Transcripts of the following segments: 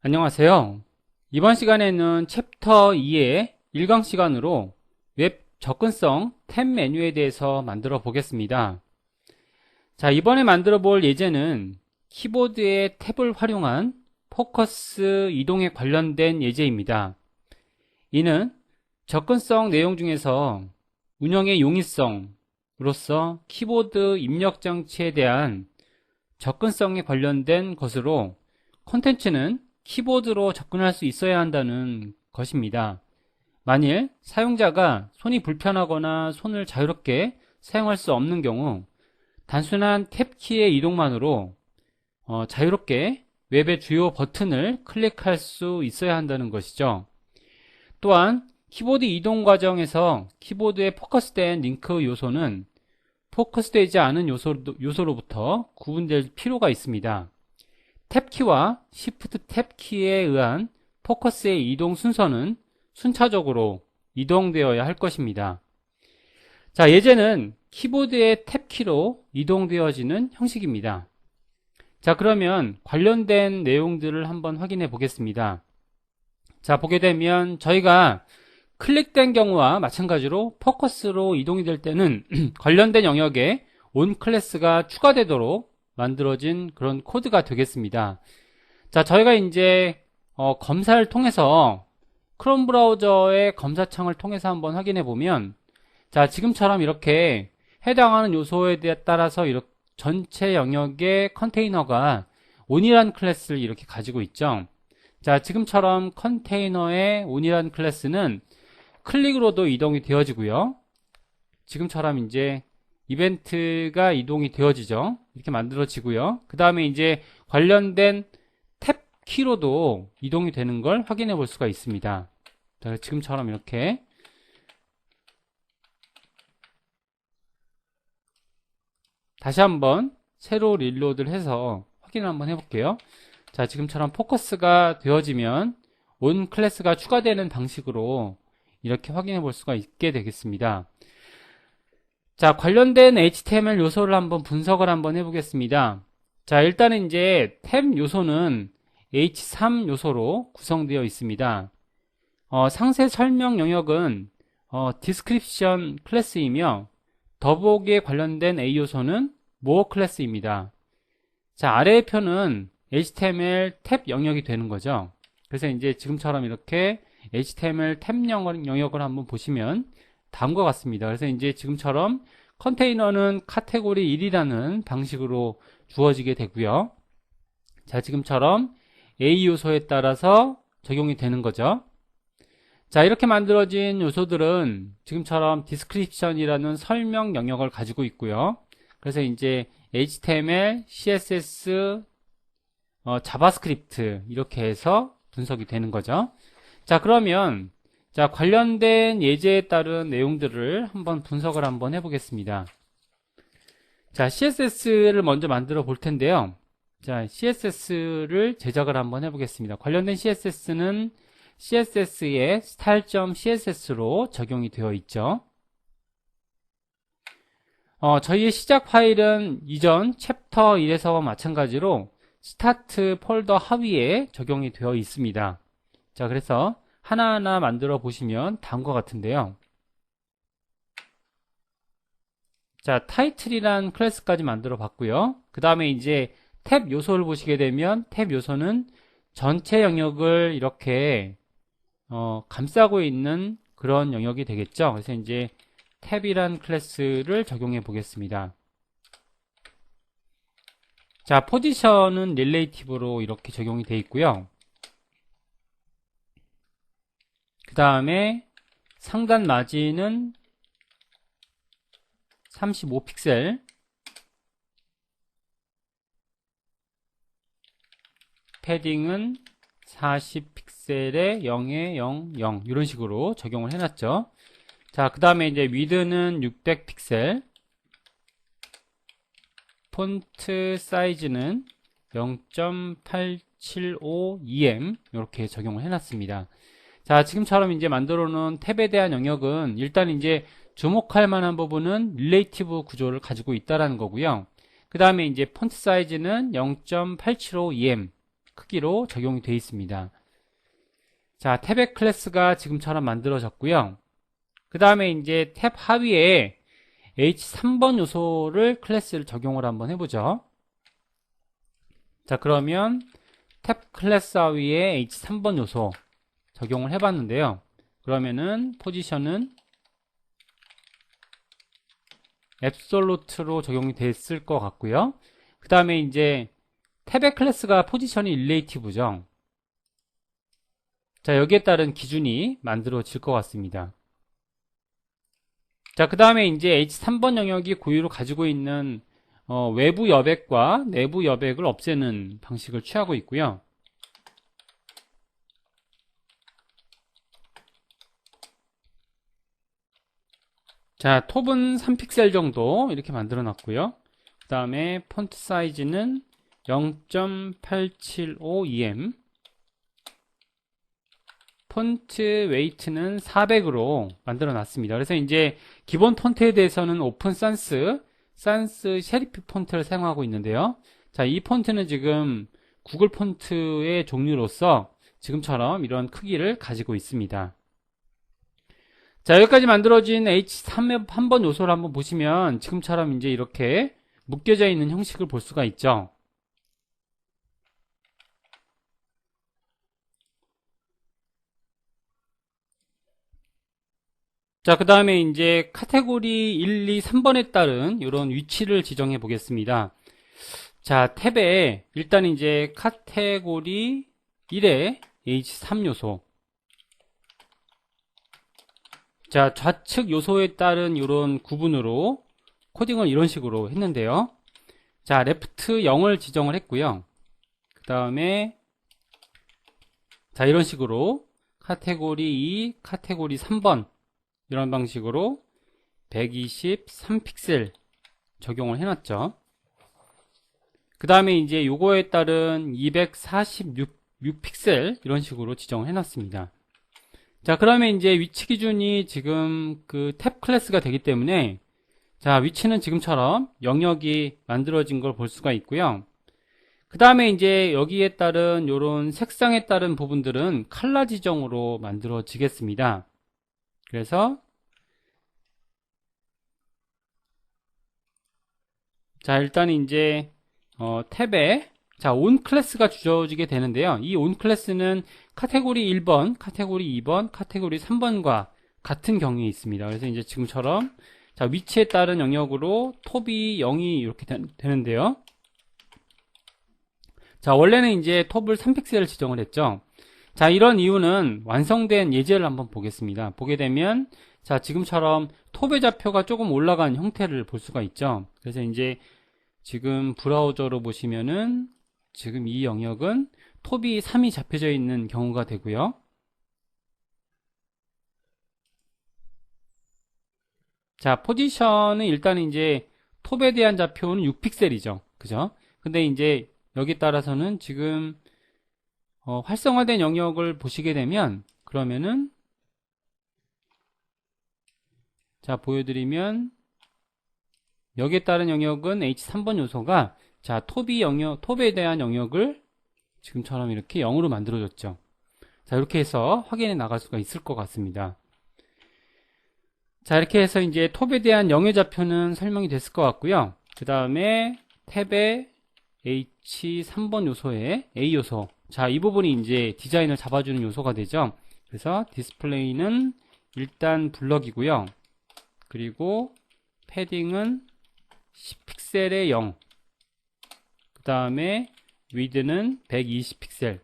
안녕하세요. 이번 시간에는 챕터 2의 1강 시간으로 웹 접근성 탭 메뉴에 대해서 만들어 보겠습니다. 자, 이번에 만들어 볼 예제는 키보드의 탭을 활용한 포커스 이동에 관련된 예제입니다. 이는 접근성 내용 중에서 운영의 용이성으로서 키보드 입력 장치에 대한 접근성에 관련된 것으로 콘텐츠는 키보드로 접근할 수 있어야 한다는 것입니다. 만일 사용자가 손이 불편하거나 손을 자유롭게 사용할 수 없는 경우 단순한 탭키의 이동만으로 자유롭게 웹의 주요 버튼을 클릭할 수 있어야 한다는 것이죠. 또한 키보드 이동 과정에서 키보드에 포커스된 링크 요소는 포커스되지 않은 요소로부터 구분될 필요가 있습니다. 탭키와 Shift 탭키에 의한 포커스의 이동 순서는 순차적으로 이동되어야 할 것입니다. 자, 예제는 키보드의 탭키로 이동되어지는 형식입니다. 자, 그러면 관련된 내용들을 한번 확인해 보겠습니다. 자, 보게 되면 저희가 클릭된 경우와 마찬가지로 포커스로 이동이 될 때는 관련된 영역에 온 클래스가 추가되도록 만들어진 그런 코드가 되겠습니다. 자, 저희가 이제 검사를 통해서 크롬 브라우저의 검사창을 통해서 한번 확인해 보면, 자, 지금처럼 이렇게 해당하는 요소에 따라서 이렇게 전체 영역의 컨테이너가 온이란 클래스를 이렇게 가지고 있죠. 자, 지금처럼 컨테이너의 온이란 클래스는 클릭으로도 이동이 되어지고요. 지금처럼 이제 이벤트가 이동이 되어지죠. 이렇게 만들어지고요. 그 다음에 이제 관련된 탭 키로도 이동이 되는 걸 확인해 볼 수가 있습니다. 자, 지금처럼 이렇게 다시 한번 새로 릴로드를 해서 확인을 한번 해볼게요. 자, 지금처럼 포커스가 되어지면 온 클래스가 추가되는 방식으로 이렇게 확인해 볼 수가 있게 되겠습니다. 자, 관련된 HTML 요소를 한번 분석을 한번 해보겠습니다. 자, 일단은 이제 탭 요소는 H3 요소로 구성되어 있습니다. 상세 설명 영역은 description 클래스이며 더보기에 관련된 A 요소는 more 클래스입니다. 자, 아래의 표는 HTML 탭 영역이 되는 거죠. 그래서 이제 지금처럼 이렇게 HTML 탭 영역을 한번 보시면 다음과 같습니다. 그래서 이제 지금처럼 컨테이너는 카테고리 1이라는 방식으로 주어지게 되고요. 자, 지금처럼 A 요소에 따라서 적용이 되는 거죠. 자, 이렇게 만들어진 요소들은 지금처럼 description이라는 설명 영역을 가지고 있고요. 그래서 이제 HTML, CSS, 자바스크립트 이렇게 해서 분석이 되는 거죠. 자, 그러면 자, 관련된 예제에 따른 내용들을 한번 분석을 한번 해보겠습니다. 자, CSS를 먼저 만들어 볼 텐데요. 자, CSS를 제작을 한번 해보겠습니다. 관련된 CSS는 CSS의 style.css로 적용이 되어 있죠. 저희의 시작 파일은 이전 챕터 1에서와 마찬가지로 스타트 폴더 하위에 적용이 되어 있습니다. 자, 그래서 하나하나 만들어 보시면 다음과 같은데요. 자, 타이틀이란 클래스까지 만들어 봤고요. 그 다음에 이제 탭 요소를 보시게 되면 탭 요소는 전체 영역을 이렇게 감싸고 있는 그런 영역이 되겠죠. 그래서 이제 탭이란 클래스를 적용해 보겠습니다. 자, 포지션은 릴레이티브로 이렇게 적용이 되어 있고요. 그 다음에 상단 마진은 35픽셀, 패딩은 40픽셀에 0에 0, 0 이런 식으로 적용을 해놨죠. 자, 그 다음에 이제 위드는 600픽셀, 폰트 사이즈는 0.875em 이렇게 적용을 해놨습니다. 자, 지금처럼 이제 만들어 놓은 탭에 대한 영역은 일단 이제 주목할 만한 부분은 릴레이티브 구조를 가지고 있다라는 거고요. 그 다음에 이제 폰트 사이즈는 0.875em 크기로 적용이 되어 있습니다. 자, 탭의 클래스가 지금처럼 만들어졌고요. 그 다음에 이제 탭 하위에 H3번 요소를 클래스를 적용을 한번 해보죠. 자, 그러면 탭 클래스 하위에 H3번 요소 적용을 해봤는데요. 그러면은 포지션은 앱솔루트로 적용이 됐을 것 같고요. 그 다음에 이제 탭의 클래스가 포지션이 릴레이티브죠. 자, 여기에 따른 기준이 만들어질 것 같습니다. 자, 그 다음에 이제 H3번 영역이 고유로 가지고 있는 외부 여백과 내부 여백을 없애는 방식을 취하고 있고요. 자, 톱은 3픽셀 정도 이렇게 만들어 놨고요. 그 다음에 폰트 사이즈는 0.875em, 폰트 웨이트는 400으로 만들어 놨습니다. 그래서 이제 기본 폰트에 대해서는 오픈 산스 셰리프 폰트를 사용하고 있는데요. 자, 이 폰트는 지금 구글 폰트의 종류로서 지금처럼 이런 크기를 가지고 있습니다. 자, 여기까지 만들어진 H3번 요소를 한번 보시면 지금처럼 이제 이렇게 묶여져 있는 형식을 볼 수가 있죠. 자, 그 다음에 이제 카테고리 1, 2, 3번에 따른 이런 위치를 지정해 보겠습니다. 자, 탭에 일단 이제 카테고리 1에 H3 요소. 자, 좌측 요소에 따른 이런 구분으로 코딩을 이런 식으로 했는데요. 자, 레프트 0을 지정을 했고요. 그 다음에 자, 이런 식으로 카테고리 2, 카테고리 3번 이런 방식으로 123픽셀 적용을 해놨죠. 그 다음에 이제 요거에 따른 246픽셀 이런 식으로 지정을 해놨습니다. 자, 그러면 이제 위치 기준이 지금 그 탭 클래스가 되기 때문에 자, 위치는 지금처럼 영역이 만들어진 걸 볼 수가 있고요. 그 다음에 이제 여기에 따른 요런 색상에 따른 부분들은 컬러 지정으로 만들어지겠습니다. 그래서 자, 일단 이제 탭에 자, 온 클래스가 주어지게 되는데요. 이 온 클래스는 카테고리 1번, 카테고리 2번, 카테고리 3번과 같은 경우에 있습니다. 그래서 이제 지금처럼 자, 위치에 따른 영역으로 톱이 0이 이렇게 되는데요. 자, 원래는 이제 톱을 3픽셀을 지정을 했죠. 자, 이런 이유는 완성된 예제를 한번 보겠습니다. 보게 되면 자, 지금처럼 톱의 좌표가 조금 올라간 형태를 볼 수가 있죠. 그래서 이제 지금 브라우저로 보시면은 지금 이 영역은 톱이 3이 잡혀져 있는 경우가 되고요. 자, 포지션은 일단 이제 톱에 대한 좌표는 6픽셀이죠. 그죠? 근데 이제 여기 따라서는 지금 활성화된 영역을 보시게 되면 그러면은 자, 보여드리면 여기에 따른 영역은 H3번 요소가 자, 톱에 대한 영역을 지금처럼 이렇게 0으로 만들어줬죠. 자, 이렇게 해서 확인해 나갈 수가 있을 것 같습니다. 자, 이렇게 해서 이제 톱에 대한 영역 좌표는 설명이 됐을 것 같고요. 그 다음에 탭의 H3번 요소의 A 요소. 자, 이 부분이 이제 디자인을 잡아주는 요소가 되죠. 그래서 디스플레이는 일단 블럭이고요. 그리고 패딩은 10픽셀의 0. 그 다음에 위드는 120픽셀.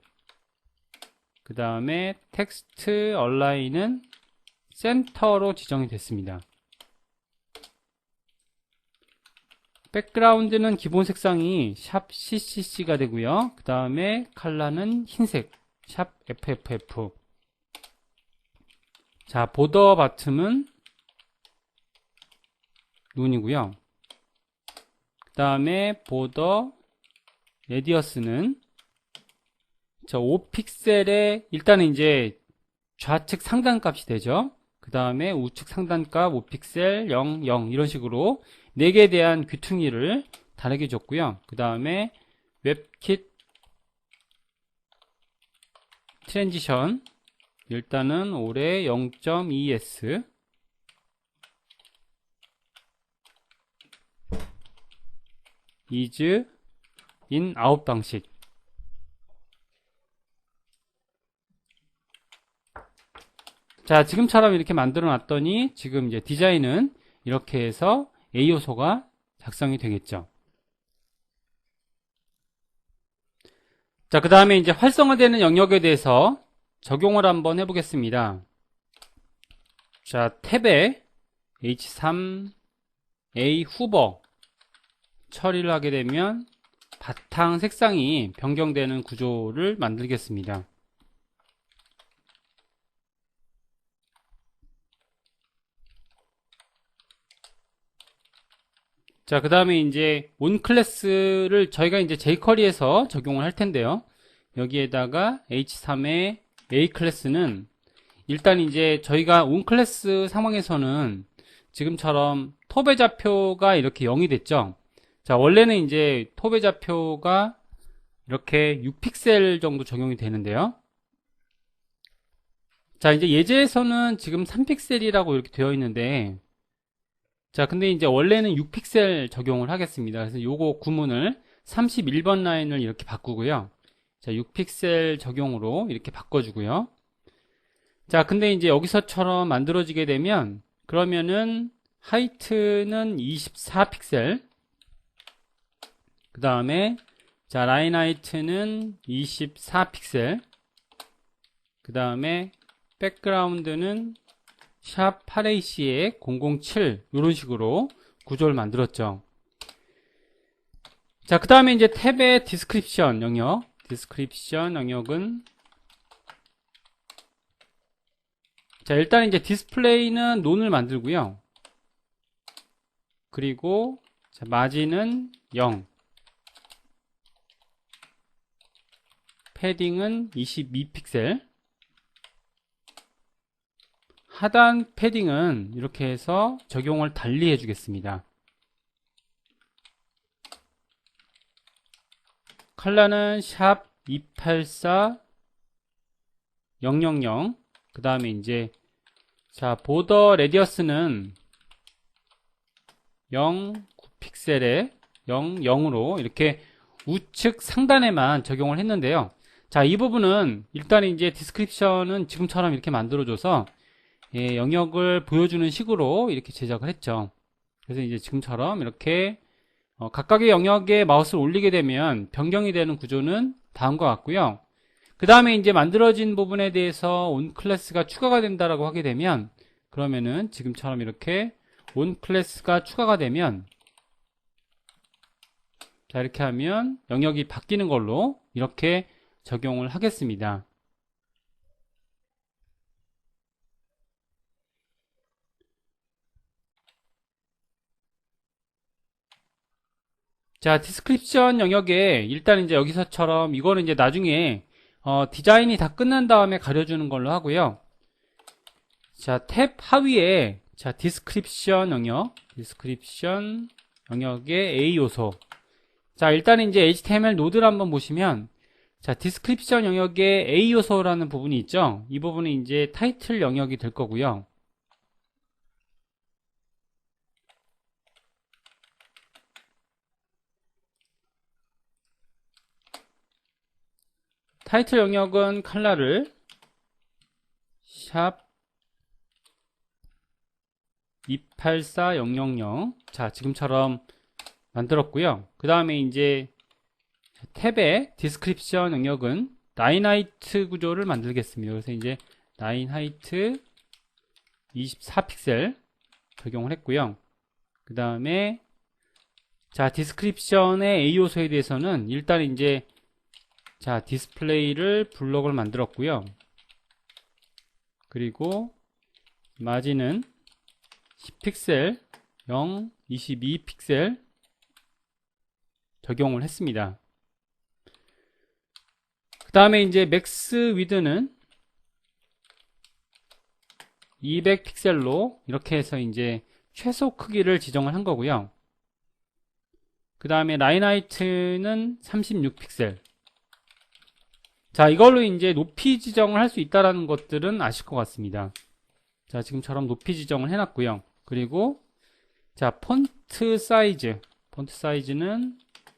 그 다음에 텍스트 얼라인은 센터로 지정이 됐습니다. 백그라운드는 기본 색상이 샵 CCC가 되고요. 그 다음에 컬러는 흰색 샵 FFF. 자, 보더 바텀은 눈이고요. 그 다음에 보더 레디어스는 저 5픽셀의 일단은 이제 좌측 상단값이 되죠. 그 다음에 우측 상단값 5픽셀 0, 0 이런 식으로 4개에 대한 귀퉁이를 다르게 줬고요. 그 다음에 웹킷 트랜지션 일단은 올해 0.2s is in out 방식. 자, 지금처럼 이렇게 만들어 놨더니 지금 이제 디자인은 이렇게 해서 A 요소가 작성이 되겠죠. 자, 그 다음에 이제 활성화되는 영역에 대해서 적용을 한번 해보겠습니다. 자, 탭에 H3A 후보 처리를 하게 되면 바탕 색상이 변경되는 구조를 만들겠습니다. 자, 그 다음에 이제 온 클래스를 저희가 이제 jQuery에서 적용을 할 텐데요. 여기에다가 H3의 A 클래스는 일단 이제 저희가 온 클래스 상황에서는 지금처럼 톱의 좌표가 이렇게 0이 됐죠. 자, 원래는 이제 톱의 좌표가 이렇게 6픽셀 정도 적용이 되는데요. 자, 이제 예제에서는 지금 3픽셀이라고 이렇게 되어 있는데, 자, 근데 이제 원래는 6픽셀 적용을 하겠습니다. 그래서 요거 구문을 31번 라인을 이렇게 바꾸고요. 자, 6픽셀 적용으로 이렇게 바꿔주고요. 자, 근데 이제 여기서처럼 만들어지게 되면, 그러면은, 하이트는 24픽셀, 그 다음에, 자, 라인 하이트는 24픽셀, 그 다음에, 백그라운드는 샵 8AC에 007 이런 식으로 구조를 만들었죠. 자, 그 다음에 이제 탭의 디스크립션 영역은 자, 일단 이제 디스플레이는 논을 만들고요. 그리고 자, 마진은 0, 패딩은 22픽셀, 하단 패딩은 이렇게 해서 적용을 달리 해주겠습니다. 컬러는 샵 284000, 그 다음에 이제 자, 보더 레디어스는 0, 9픽셀에 0, 0으로 이렇게 우측 상단에만 적용을 했는데요. 자, 이 부분은 일단 이제 디스크립션은 지금처럼 이렇게 만들어줘서 예, 영역을 보여주는 식으로 이렇게 제작을 했죠. 그래서 이제 지금처럼 이렇게 각각의 영역에 마우스를 올리게 되면 변경이 되는 구조는 다음과 같고요. 그 다음에 이제 만들어진 부분에 대해서 온 클래스가 추가가 된다라고 하게 되면 그러면은 지금처럼 이렇게 온 클래스가 추가가 되면 자, 이렇게 하면 영역이 바뀌는 걸로 이렇게 적용을 하겠습니다. 자, 디스크립션 영역에 일단 이제 여기서처럼 이거는 이제 나중에 디자인이 다 끝난 다음에 가려주는 걸로 하고요. 자, 탭 하위에 자, 디스크립션 영역의 A 요소. 자, 일단 이제 HTML 노드를 한번 보시면 자, 디스크립션 영역의 A 요소라는 부분이 있죠. 이 부분은 이제 타이틀 영역이 될 거고요. 타이틀 영역은 컬러를 샵 284000 자, 지금처럼 만들었고요. 그 다음에 이제 탭의 디스크립션 영역은 라인 하이트 구조를 만들겠습니다. 그래서 이제 라인 하이트 24픽셀 적용을 했고요. 그 다음에 자, 디스크립션의 A 요소에 대해서는 일단 이제 자, 디스플레이를 블록을 만들었고요. 그리고 마진은 10픽셀 0, 22픽셀 적용을 했습니다. 그 다음에 이제 맥스 위드는 200픽셀로 이렇게 해서 이제 최소 크기를 지정을 한 거고요. 그 다음에 라인 하이트는 36픽셀. 자, 이걸로 이제 높이 지정을 할 수 있다라는 것들은 아실 것 같습니다. 자, 지금처럼 높이 지정을 해놨고요. 그리고 자, 폰트 사이즈는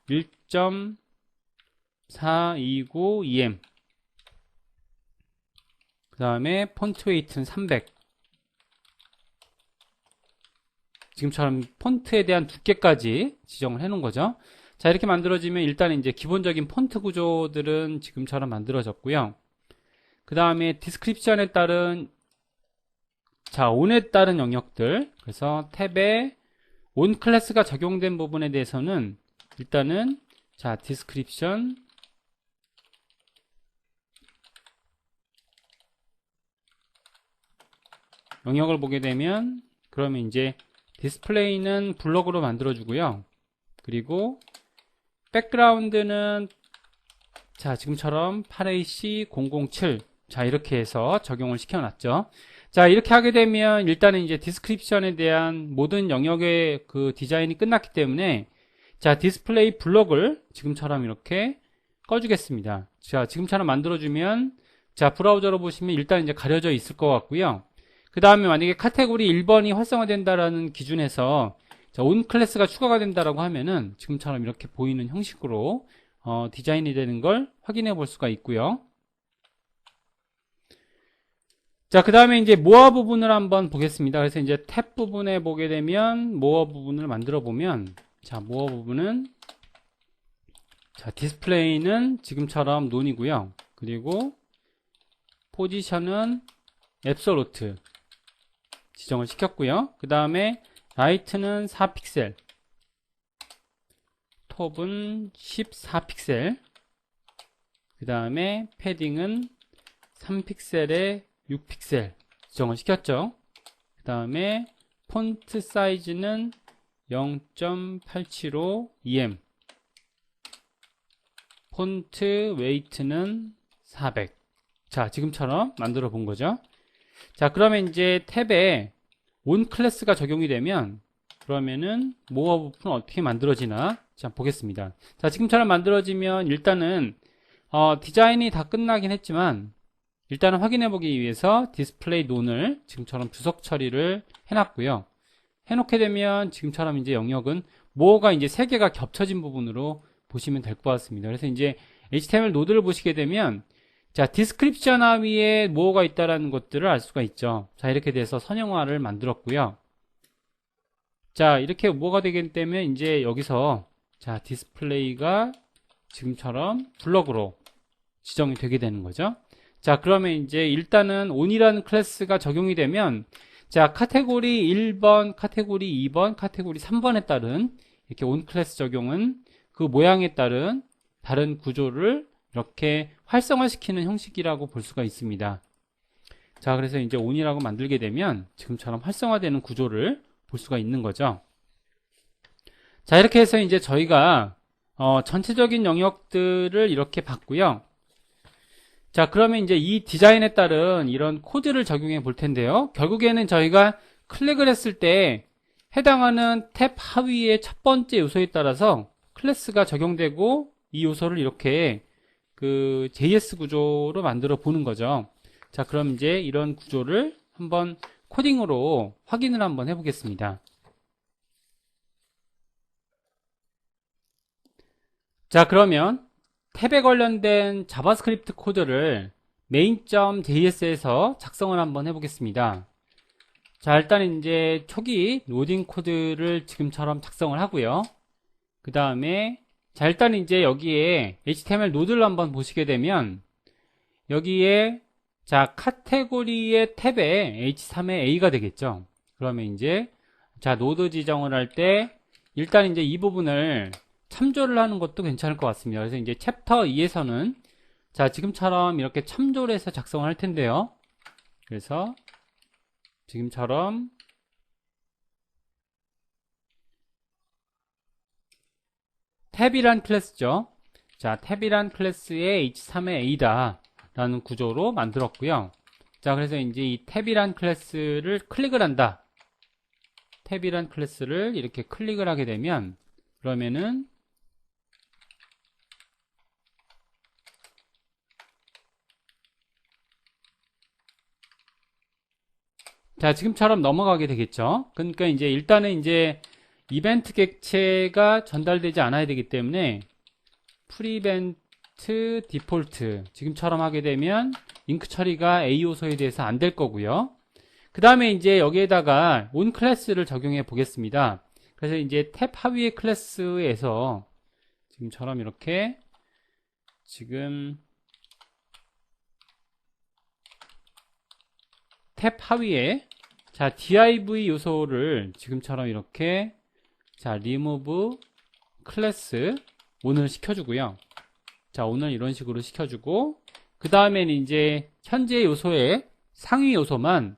1.429em. 그 다음에 폰트 웨이트는 300. 지금처럼 폰트에 대한 두께까지 지정을 해 놓은 거죠. 자, 이렇게 만들어지면 일단 이제 기본적인 폰트 구조들은 지금처럼 만들어졌고요. 그 다음에 디스크립션에 따른 자, on에 따른 영역들. 그래서 탭에 on 클래스가 적용된 부분에 대해서는 일단은 자, 디스크립션 영역을 보게 되면 그러면 이제 디스플레이는 블럭으로 만들어 주고요. 그리고 백그라운드는 자, 지금처럼 8AC007 자, 이렇게 해서 적용을 시켜놨죠. 자, 이렇게 하게 되면 일단은 이제 디스크립션에 대한 모든 영역의 그 디자인이 끝났기 때문에 자, 디스플레이 블럭을 지금처럼 이렇게 꺼주겠습니다. 자, 지금처럼 만들어주면 자, 브라우저로 보시면 일단 이제 가려져 있을 것 같고요. 그 다음에 만약에 카테고리 1번이 활성화된다라는 기준에서 자, 온 클래스가 추가가 된다라고 하면은 지금처럼 이렇게 보이는 형식으로 디자인이 되는 걸 확인해 볼 수가 있고요. 자, 그 다음에 이제 모어 부분을 한번 보겠습니다. 그래서 이제 탭 부분에 보게 되면 모어 부분을 만들어 보면 자, 모어 부분은 자, 디스플레이는 지금처럼 논이고요. 그리고 포지션은 앱솔루트 지정을 시켰고요. 그 다음에 라이트는 4픽셀, 톱은 14픽셀, 그 다음에 패딩은 3픽셀에 6픽셀 지정을 시켰죠. 그 다음에 폰트 사이즈는 0.875em, 폰트 웨이트는 400. 자, 지금처럼 만들어 본 거죠. 자, 그러면 이제 탭에 on 클래스가 적용이 되면 그러면은 모어 부분은 어떻게 만들어지나 자, 보겠습니다. 자, 지금처럼 만들어지면 일단은 디자인이 다 끝나긴 했지만 일단은 확인해 보기 위해서 디스플레이 논을 지금처럼 주석 처리를 해놨고요. 해놓게 되면 지금처럼 이제 영역은 모어가 이제 3개가 겹쳐진 부분으로 보시면 될 것 같습니다. 그래서 이제 HTML 노드를 보시게 되면 자, 디스크립션 하위에 모어가 있다라는 것들을 알 수가 있죠. 자, 이렇게 돼서 선형화를 만들었고요. 자, 이렇게 모어가 되기 때문에 이제 여기서 자, 디스플레이가 지금처럼 블럭으로 지정이 되게 되는 거죠. 자, 그러면 이제 일단은 on이라는 클래스가 적용이 되면 자, 카테고리 1번, 카테고리 2번, 카테고리 3번에 따른 이렇게 on 클래스 적용은 그 모양에 따른 다른 구조를 이렇게 활성화시키는 형식이라고 볼 수가 있습니다. 자, 그래서 이제 on이라고 만들게 되면 지금처럼 활성화되는 구조를 볼 수가 있는 거죠. 자, 이렇게 해서 이제 저희가 전체적인 영역들을 이렇게 봤고요. 자, 그러면 이제 이 디자인에 따른 이런 코드를 적용해 볼 텐데요. 결국에는 저희가 클릭을 했을 때 해당하는 탭 하위의 첫 번째 요소에 따라서 클래스가 적용되고 이 요소를 이렇게 그 JS 구조로 만들어 보는 거죠. 자, 그럼 이제 이런 구조를 한번 코딩으로 확인을 한번 해보겠습니다. 자, 그러면 탭에 관련된 자바스크립트 코드를 main.js에서 작성을 한번 해보겠습니다. 자, 일단 이제 초기 로딩 코드를 지금처럼 작성을 하고요. 그 다음에 자, 일단 이제 여기에 HTML 노드를 한번 보시게 되면 여기에 자, 카테고리의 탭에 H3의 A가 되겠죠. 그러면 이제 자, 노드 지정을 할 때 일단 이제 이 부분을 참조를 하는 것도 괜찮을 것 같습니다. 그래서 이제 챕터 2에서는 자, 지금처럼 이렇게 참조를 해서 작성을 할 텐데요. 그래서 지금처럼 탭이란 클래스죠. 자, 탭이란 클래스의 H3의 A다 라는 구조로 만들었고요. 자, 그래서 이제 이 탭이란 클래스를 클릭을 한다. 탭이란 클래스를 이렇게 클릭을 하게 되면 그러면은 자, 지금처럼 넘어가게 되겠죠. 그러니까 이제 일단은 이제 이벤트 객체가 전달되지 않아야 되기 때문에 프리벤트 디폴트 지금처럼 하게 되면 잉크 처리가 A 요소에 대해서 안 될 거고요. 그 다음에 이제 여기에다가 온 클래스를 적용해 보겠습니다. 그래서 이제 탭 하위의 클래스에서 지금처럼 이렇게 지금 탭 하위에 자 div 요소를 지금처럼 이렇게 자 remove 클래스 on을 시켜주고요. 자 오늘 이런 식으로 시켜주고 그 다음에는 이제 현재 요소의 상위 요소만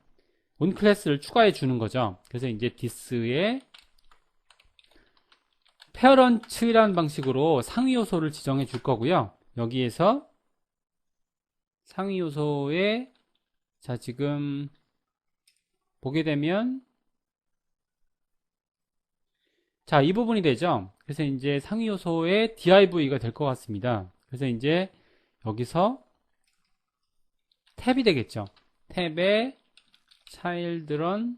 온 클래스를 추가해 주는 거죠. 그래서 이제 this에 parent라는 방식으로 상위 요소를 지정해 줄 거고요. 여기에서 상위 요소에 자 지금 보게 되면 자 이 부분이 되죠. 그래서 이제 상위 요소의 div가 될 것 같습니다. 그래서 이제 여기서 탭이 되겠죠. 탭에 children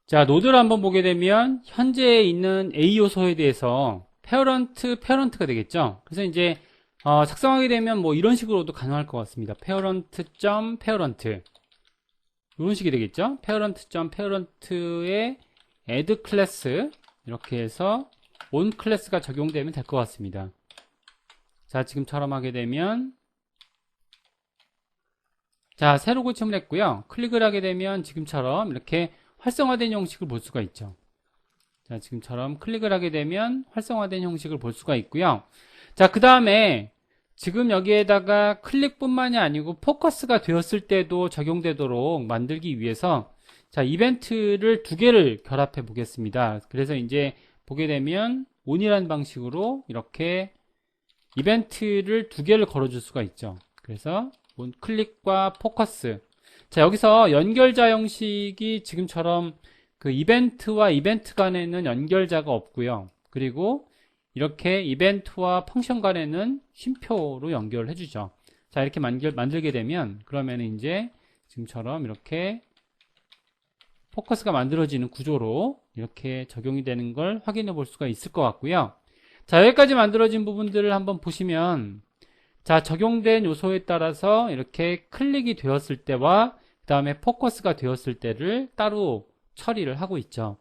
자 노드를 한번 보게 되면 현재 있는 A 요소에 대해서 parent가 되겠죠. 그래서 이제 작성하게 되면 뭐 이런 식으로도 가능할 것 같습니다. parent.parent 이런 식이 되겠죠. parent.parent에 add class 이렇게 해서 on 클래스가 적용되면 될 것 같습니다. 자 지금처럼 하게 되면 자 새로 고침을 했고요. 클릭을 하게 되면 지금처럼 이렇게 활성화된 형식을 볼 수가 있죠. 자 지금처럼 클릭을 하게 되면 활성화된 형식을 볼 수가 있고요. 자 그 다음에 지금 여기에다가 클릭뿐만이 아니고 포커스가 되었을 때도 적용되도록 만들기 위해서 자 이벤트를 두 개를 결합해 보겠습니다. 그래서 이제 보게 되면 on이라는 방식으로 이렇게 이벤트를 두 개를 걸어줄 수가 있죠. 그래서 on 클릭과 포커스 자 여기서 연결자 형식이 지금처럼 그 이벤트와 이벤트 간에는 연결자가 없고요. 그리고 이렇게 이벤트와 펑션 간에는 쉼표로 연결을 해주죠. 자 이렇게 만들게 되면 그러면 이제 지금처럼 이렇게 포커스가 만들어지는 구조로 이렇게 적용이 되는 걸 확인해 볼 수가 있을 것 같고요. 자 여기까지 만들어진 부분들을 한번 보시면 자 적용된 요소에 따라서 이렇게 클릭이 되었을 때와 그 다음에 포커스가 되었을 때를 따로 처리를 하고 있죠.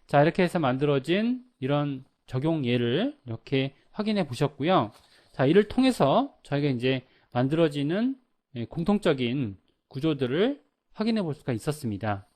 자 이렇게 해서 만들어진 이런 적용 예를 이렇게 확인해 보셨고요. 자 이를 통해서 저희가 이제 만들어지는 공통적인 구조들을 확인해 볼 수가 있었습니다.